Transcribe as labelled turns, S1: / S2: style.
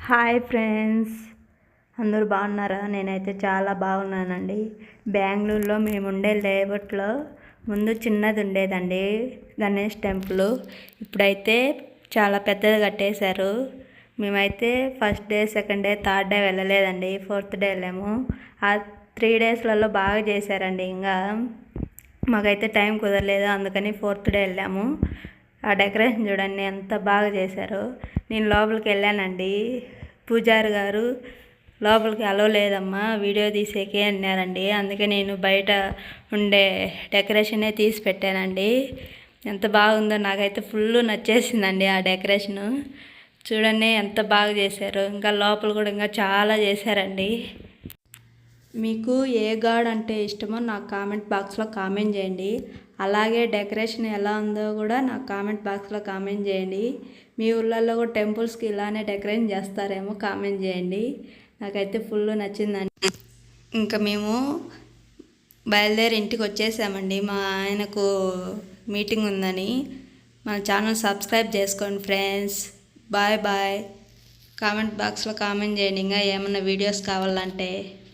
S1: Hi friends, అందరూ బాగున్నారా? నేనైతే చాలా బాగున్నానండి. బెంగళూరులో మేము ఉండే లేఅవుట్లో ముందు చిన్నది ఉండేదండి గణేష్ టెంపుల్. ఇప్పుడైతే చాలా పెద్దది కట్టేశారు. మేమైతే first day, second day, third day వెళ్ళలేదండి. ఫోర్త్ డే వెళ్ళాము. ఆ 3 డేస్లలో బాగా చేశారండి. ఇంకా మాకైతే టైం కుదరలేదు, అందుకని ఫోర్త్ డే వెళ్ళాము. ఆ డెకరేషన్ చూడండి ఎంత బాగా చేశారో. నేను లోపలికి వెళ్ళానండి. పూజారి గారు లోపలికి అలో లేదమ్మా, వీడియో తీసేకే అన్నారండి. అందుకే నేను బయట ఉండే డెకరేషనే తీసి పెట్టానండి. ఎంత బాగుందో, నాకైతే ఫుల్ నచ్చేసిందండి ఆ డెకరేషను. చూడండి ఎంత బాగా చేశారు. ఇంకా లోపల కూడా ఇంకా చాలా చేశారండి. మీకు ఏ గాడ్ అంటే ఇష్టమో నాకు కామెంట్ బాక్స్లో కామెంట్ చేయండి. అలాగే డెకరేషన్ ఎలా ఉందో కూడా నాకు కామెంట్ బాక్స్లో కామెంట్ చేయండి. మీ ఊళ్ళల్లో కూడా టెంపుల్స్కి ఇలానే డెకరేషన్ చేస్తారేమో కామెంట్ చేయండి. నాకైతే ఫుల్ నచ్చిందండి. ఇంకా మేము బయలుదేరి ఇంటికి వచ్చేసామండి. మా ఆయనకు మీటింగ్ ఉందని. మన ఛానల్ సబ్స్క్రైబ్ చేసుకోండి ఫ్రెండ్స్. Bye bye. కామెంట్ బాక్స్లో కామెంట్ చేయండి ఇంకా ఏమన్నా వీడియోస్ కావాలంటే.